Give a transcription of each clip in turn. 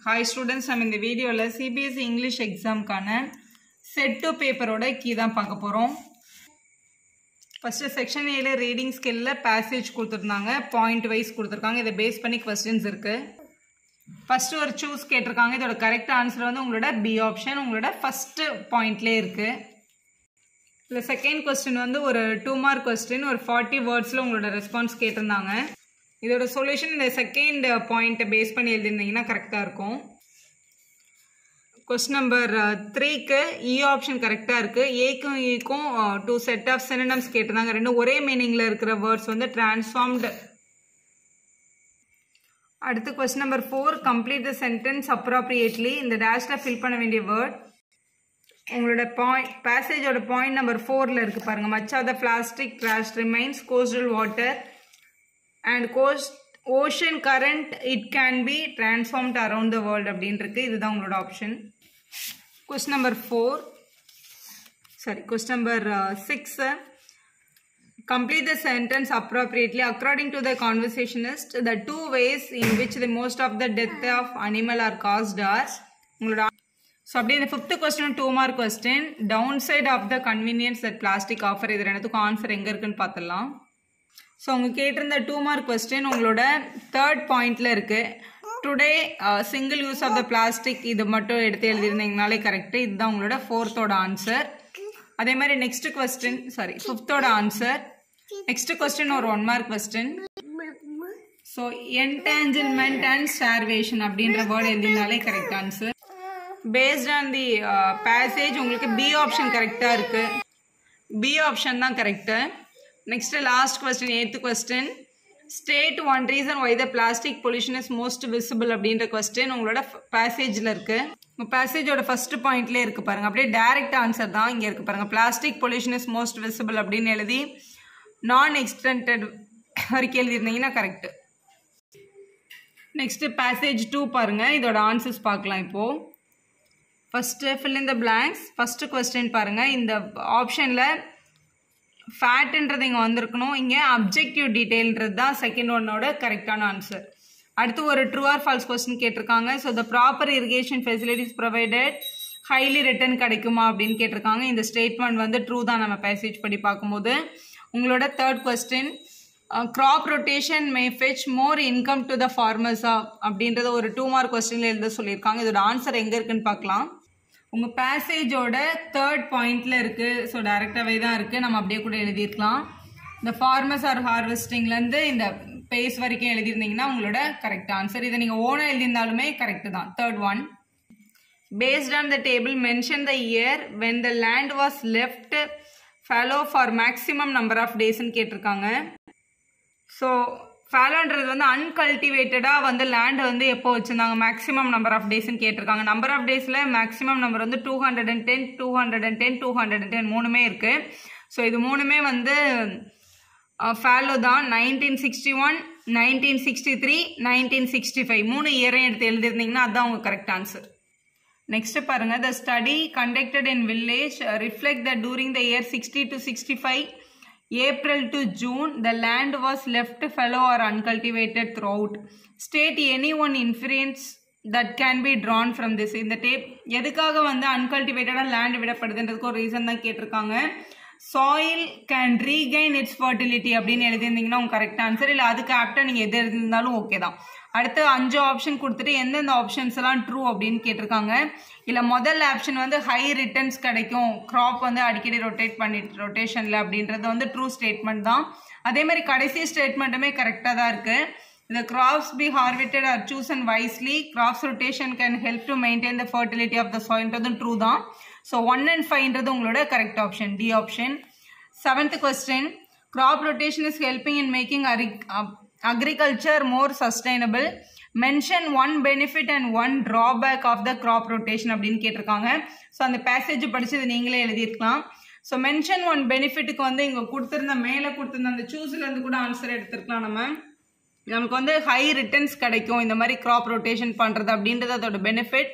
Hi students, I'm in the video CBSE English exam set 2 paper oda key தான் பார்க்க போறோம். First section A ல reading skill ல passage கொடுத்திருந்தாங்க, point wise கொடுத்திருக்காங்க. இத பேஸ் பண்ணி questions இருக்கு. First ஒரு choose கேட்டிருக்காங்க. இதோட correct answer வந்து உங்களோட B option உங்களோட first pointல இருக்கு. இந்த second question வந்து ஒரு 2 mark question, ஒரு 40 wordsல உங்களோட response கேட்டிருந்தாங்க. இதோட solution இந்த second point பேஸ் பண்ணி எழுதிருந்தீங்கன்னா கரெக்ட்டா இருக்கும். Question number 3 க்கு E option கரெக்ட்டா இருக்கு. A க்கும் E க்கும் two set of synonyms கேட்டிருந்தாங்க. ரெண்டும் ஒரே மீனிங்ல இருக்கிற words வந்து transformed. அடுத்து question number 4, complete the sentence appropriately. இந்த dashல fill பண்ண வேண்டிய word உங்களோட point passage ஓட point number 4 ல இருக்கு பாருங்க. Much of the plastic trash remains coastal water and ocean current it can be transformed around the world அப்படினு இருக்கு. இதுதான் உங்களோட option. Question number 6, complete the sentence appropriately. According to the conversationist, the two ways in which the most of the death of animal are caused are உங்களோட. So அப்படியே இந்த 5th question 2 mark question, downside of the convenience that plastic offer. இது ரெண்டுத்துக்கும் answer எங்க இருக்குன்னு பார்த்தலாம். So உங்க கேட்டிருந்த 2 mark question உங்களோட 3rd pointல இருக்கு. Today single use of the plastic இது மட்டும் எடுத்து எழுதிருந்தீங்கனாலே கரெக்ட். இதுதான் உங்களோட 4th ஓட ஆன்சர். அதே மாதிரி நெக்ஸ்ட் question 5th ஓட ஆன்சர். நெக்ஸ்ட் question ஒரு 1 mark question. So entanglement and starvation அப்படின்ற வேர்ட் எழுதினாலே correct answer. Based on the passage உங்களுக்கு B option கரெக்ட்டா இருக்கு. B option தான் correct. Next last question, 8th question. State one reason why the plastic pollution is most visible அப்படின்ற question உங்களோட passageல இருக்கு. passage ஓட first pointல இருக்கு பாருங்க. அப்படியே direct answer தான் இங்க இருக்கு பாருங்க. Plastic pollution is most visible அப்படின்னு எழுதி non extended வரைக்கும் எழுதிருந்தீங்கன்னா கரெக்ட். Next passage 2 பாருங்க. இதோட ஆன்சர்ஸ் பார்க்கலாம் இப்போ. First fill in the blanks. First question பாருங்க. இந்த ஆப்ஷன்ல ஃபேட்ன்றது இங்கே வந்திருக்கணும். இங்கே அப்ஜெக்டிவ் டீட்டெயில்ன்றது தான் செகண்ட் ஒன்னோட கரெக்டான ஆன்சர். அடுத்து ஒரு ட்ரூ ஆர் ஃபால்ஸ் கொஸ்டின் கேட்டிருக்காங்க. So the proper irrigation facilities provided highly return கிடைக்குமா அப்படின்னு கேட்டிருக்காங்க. இந்த ஸ்டேட்மெண்ட் வந்து ட்ரூ தான் நம்ம பேசேஜ் படி பார்க்கும்போது. உங்களோட 3rd question, crop rotation may fetch more income to the ஃபார்மர்ஸா அப்படின்றத ஒரு 2 mark கொஸ்டின்ல எழுத சொல்லியிருக்காங்க. இதோட ஆன்சர் எங்கே இருக்குன்னு பார்க்கலாம். உங்கள் பேசேஜோட 3rd பாயிண்ட்ல இருக்கு. ஸோ டைரக்டாகவே தான் இருக்கு. நம்ம அப்படியே கூட எழுதியிருக்கலாம். இந்த ஃபார்மர்ஸ் ஆர் ஹார்வெஸ்டிங்லேருந்து இந்த பேஸ் வரைக்கும் எழுதியிருந்தீங்கன்னா உங்களோட கரெக்ட் ஆன்சர். இதை நீங்கள் ஓனாக எழுதியிருந்தாலுமே கரெக்ட் தான். 3rd one, based on the table mention the year when the land was left fallow for maximum number of daysன்னு கேட்டிருக்காங்க. ஸோ ஃபாலோன்றது வந்து அன்கல்டிவேட்டடாக வந்து லேண்ட் வந்து எப்போ வச்சுருந்தாங்க, மேக்ஸிமம் நம்பர் ஆஃப் டேஸ்ன்னு கேட்டிருக்காங்க. நம்பர் ஆஃப் டேஸில் மேக்ஸிமம் நம்பர் வந்து 210, 210, 210 மூணுமே இருக்குது. ஸோ இது மூணுமே வந்து ஃபாலோ தான். 1961, 1963, 1965 3 இயரையும் எடுத்து எழுதிருந்தீங்கன்னா அதுதான் உங்கள் கரெக்ட் ஆன்சர். நெக்ஸ்ட் பாருங்கள். The study conducted in village reflect that during the year 60 to 65 April to June, the land was left fallow or uncultivated throughout. State any one inference that can be drawn from this. இந்த tape எதுக்காக வந்து அன்கல்டிவேட்டடாக land விடப்படுதுன்றதுக்கு ஒரு reason தான் கேட்டிருக்காங்க. Soil can regain it's fertility அப்படின்னு எழுதியிருந்தீங்கன்னா உங்க correct answer. இல்லை அதுக்கு ஆப்டா நீங்கள் எது எழுதியிருந்தாலும் ஓகே தான். அடுத்து 5 ஆப்ஷன் கொடுத்துட்டு எந்தெந்த ஆப்ஷன்ஸ் எல்லாம் ட்ரூ அப்படின்னு கேட்டிருக்காங்க. இல்லை முதல் ஆப்ஷன் வந்து ஹை ரிட்டர்ன்ஸ் கிடைக்கும், கிராப் வந்து அடிக்கடி ரொட்டேஷனில் அப்படின்றது வந்து ட்ரூ ஸ்டேட்மெண்ட் தான். அதே மாதிரி கடைசி ஸ்டேட்மெண்ட்டுமே கரெக்டாக தான் இருக்குது. இந்த crops be harvested are chosen wisely, crops rotation can help to maintain the fertility of the சாயில்ன்றதும் ட்ரூ தான். ஸோ 1 and 5ன்றது உங்களோட correct option, D option. 7th question, crop rotation is helping in making agriculture more sustainable. Mention one benefit and one drawback of the crop rotation அப்படின்னு கேட்டிருக்காங்க. So அந்த passage படிச்சது நீங்களே எழுதியிருக்கலாம். So mention one பெனிஃபிட்டுக்கு வந்து இங்கே கொடுத்துருந்த மேலே கொடுத்துருந்த அந்த சூஸ்லேருந்து கூட ஆன்சர் எடுத்துருக்கலாம். நமக்கு வந்து ஹை ரிட்டர்ன்ஸ் கிடைக்கும் இந்த மாதிரி கிராப் ரொட்டேஷன் பண்ணுறது அப்படின்றது அதோட பெனிஃபிட்.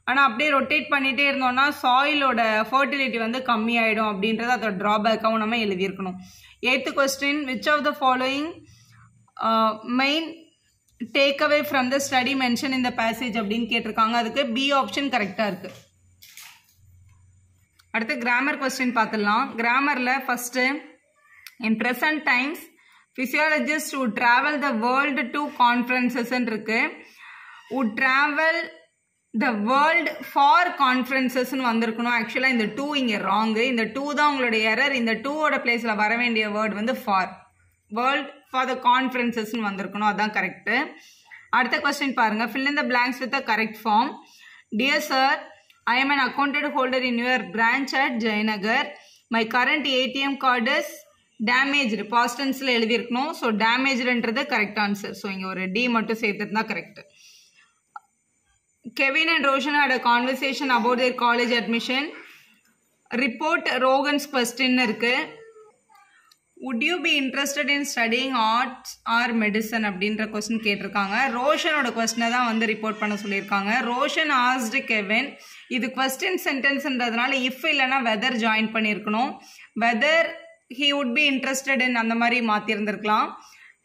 ஆனால் அப்படியே ரொட்டேட் பண்ணிகிட்டே இருந்தோம்னா சாயிலோட ஃபர்டிலிட்டி வந்து கம்மியாயிடும் அப்படின்றது அதோட ட்ராபேக்காகவும் நம்ம எழுதியிருக்கணும். 8th question, which of the following main take away from the study mention in the passage அப்படின்னு கேட்டிருக்காங்க. அதுக்கு பி ஆப்ஷன் கரெக்டாக இருக்கு. அடுத்து கிராமர் கொஸ்டின் பார்த்துடலாம். கிராமரில் first in present times physiologists would travel the world to conferences இருக்கு. would travel the world for conferences வந்திருக்கணும். ஆக்சுவலாக இந்த 2 இங்கே ராங்கு. இந்த 2 தான் உங்களுடைய எரர். இந்த 2ஓட பிளேஸில் வர வேண்டிய வேர்டு வந்து for. World for the conferences வந்திருக்கணும். அதான் கரெக்டு. அடுத்த கொஸ்டின் பாருங்க. fill in the blanks with the correct form. Dear sir, I am an accounted holder in your branch at Jayanagar. My current ATM card is damaged. past tenseல எழுதியிருக்கணும். So டேமேஜ்ன்றது correct answer. So இங்கே ஒரு d மட்டும் சேர்த்துட்டு தான் correct. Kevin and Roshan had a conversation about their college admission. Report Rogan's question இருக்கு. Would you be interested in studying arts or medicine அப்படின்ற கொஸ்டின் கேட்டிருக்காங்க. ரோஷனோட கொஸ்டினை தான் வந்து ரிப்போர்ட் பண்ண சொல்லியிருக்காங்க. Roshan asked Kevin. இது கொஸ்டின் சென்டென்ஸ்ன்றதுனால இஃப் இல்லைன்னா வெதர் ஜாயின் பண்ணியிருக்கணும். Whether he would be interested in அந்த மாதிரி மாற்றிருந்துருக்கலாம்.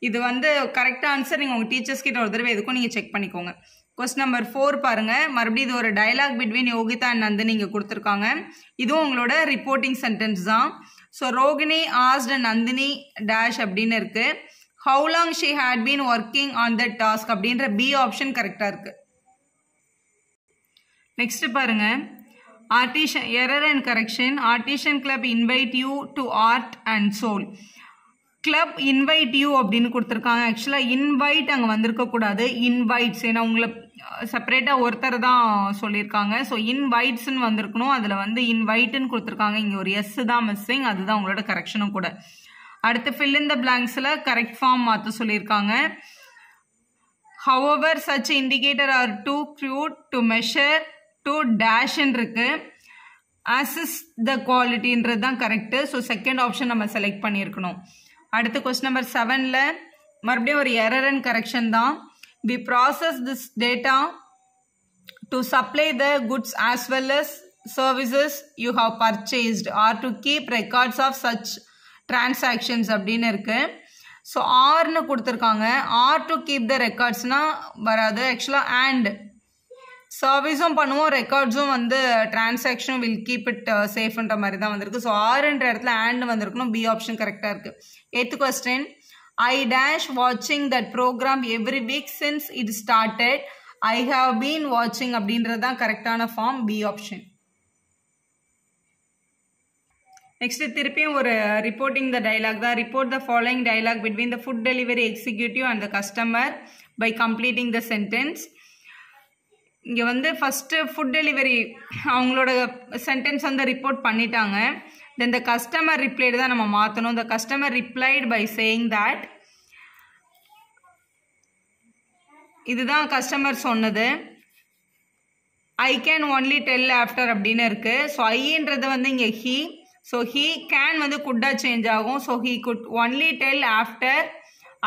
இது வந்து கரெக்ட் ஆன்சர். நீங்கள் உங்கள் டீச்சர்ஸ் கிட்ட ஒரு தடவை எதுக்கும் நீங்கள் செக் பண்ணிக்கோங்க. கொஸ்டின் நம்பர் 4 பாருங்க. மறுபடியும் இது ஒரு dialogue between Yogita and Nandini இங்கே கொடுத்துருக்காங்க. இதுவும் உங்களோட ரிப்போர்ட்டிங் சென்டென்ஸ் தான். So Rohini asked Nandini dash அப்படின்னு இருக்கு. How long she had been working on the task அப்படின்ற பி ஆப்ஷன் கரெக்டாக இருக்கு. நெக்ஸ்ட் பாருங்க. Artisan error and correction. Artisan club invite you to art and soul. Club invite you அப்படின்னு கொடுத்துருக்காங்க. ஆக்சுவலாக இன்வைட் அங்கே வந்திருக்கக்கூடாது. இன்வைட்ஸ். ஏன்னா உங்களை செப்பரேட்டாக ஒருத்தர் தான் சொல்லியிருக்காங்க. ஸோ இன்வைட்ஸ்ன்னு வந்திருக்கணும். அதில் வந்து இன்வைட்டுன்னு கொடுத்துருக்காங்க. இங்கே ஒரு எஸ் தான் மிஸ்ஸிங். அதுதான் உங்களோட கரெக்ஷனும் கூட. அடுத்து fill in the blanksல கரெக்ட் ஃபார்ம் மாற்ற சொல்லியிருக்காங்க. However, such indicator are too crude to measure to dash இருக்கு. assess the qualityன்றது தான் கரெக்டு. ஸோ செகண்ட் ஆப்ஷன் நம்ம செலக்ட் பண்ணியிருக்கணும். அடுத்து கொஸ்டின் நம்பர் 7ல மறுபடியும் ஒரு எரர் அண்ட் கரெக்ஷன் தான். we process this data to supply the goods as well as services you have purchased or to keep records of such transactions அப்படின்னு இருக்கு. So ஆர்னு கொடுத்துருக்காங்க. R to keep the ரெக்கார்ட்ஸ்னால் வராது. ஆக்சுவலாக and சர்வீஸும் பண்ணுவோம், ரெக்கார்ட்ஸும் வந்து டிரான்சாக்ஷனும் will keep it சேஃப்ன்ற மாதிரி தான் வந்திருக்கு. ஸோ ஆர்ன்ற இடத்துல அண்ட் வந்திருக்கணும். பி ஆப்ஷன் கரெக்டாக இருக்குது. 8th question. ஐ டேஷ் வாட்சிங் that programme every week since it started. I have been வாட்சிங் அப்படின்றது தான் கரெக்டான ஃபார்ம். B option. நெக்ஸ்ட் திருப்பியும் ஒரு ரிப்போர்ட்டிங் த டைலாக் தான். Report the following dialogue between the food delivery executive and the customer by completing the sentence. இங்கே வந்து first food delivery அவங்களோட சென்டென்ஸ் வந்து ரிப்போர்ட் பண்ணிட்டாங்க. தென் த கஸ்டமர் ரிப்ளைடு தான் நம்ம மாற்றணும். The customer replied by saying that. இதுதான் customer சொன்னது. I can only tell after அப்படின்னு இருக்கு. ஸோ ஐன்றது வந்து இங்கே ஹீ. ஸோ ஹீ கேன் வந்து குட்டா சேஞ்ச் ஆகும். So he could only tell after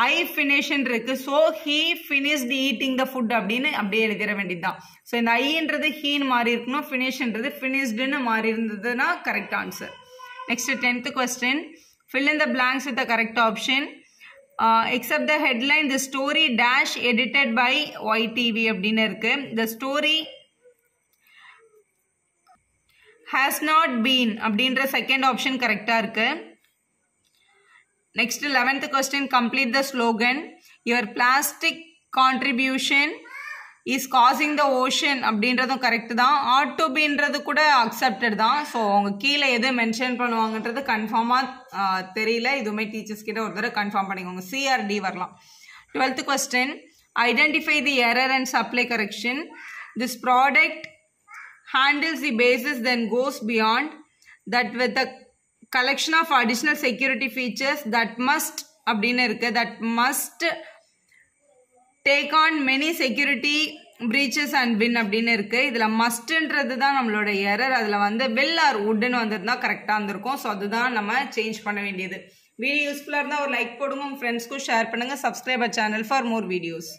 I ஃபினிஷ்ன்னு இருக்கு. So he finished eating the food அப்படின்னு அப்படியே எழுதிட வேண்டியதுதான். ஸோ இந்த ஐன்றது ஹீன்னு மாறி இருக்கணும். ஃபினிஷ்ன்றது ஃபினிஷ்டுன்னு மாறி இருந்ததுன்னா correct answer. Next 10th question. fill in the blanks with the correct option. Except the headline, the story dash edited by YTV அப்படின்னு இருக்கு. The story has not been அப்படின்ற செகண்ட் ஆப்ஷன் கரெக்டாக இருக்கு. Next 11th question. Complete the slogan. Your plastic contribution is causing the ocean அப்படின்றதும் correct தான். ought to beன்றது கூட accepted தான். So அவங்க கீழே எது மென்ஷன் பண்ணுவாங்கன்றது கன்ஃபார்மாக தெரியல. இதுவுமே டீச்சர்ஸ் கிட்ட ஒரு தடவை கன்ஃபார்ம் பண்ணிக்கோங்க. CRD வரலாம். 12th question. Identify the error and supply correction. This product handles the basis then goes beyond that with the collection of additional security features that must அப்படின்னு இருக்கு. that must take on many security breaches and win அப்படின்னு இருக்கு. இதில் மஸ்ட்ன்றது தான் நம்மளோட error. அதில் வந்து will or wouldன்னு வந்திருந்தா கரெக்டாக இருந்திருக்கும். ஸோ அதுதான் நம்ம சேஞ்ச் பண்ண வேண்டியது. வீடியோ யூஸ்ஃபுல்லாக இருந்தால் ஒரு லைக் போடுங்க. உங்கள் ஃப்ரெண்ட்ஸ்க்கும் ஷேர் பண்ணுங்கள். Subscriber channel for more videos.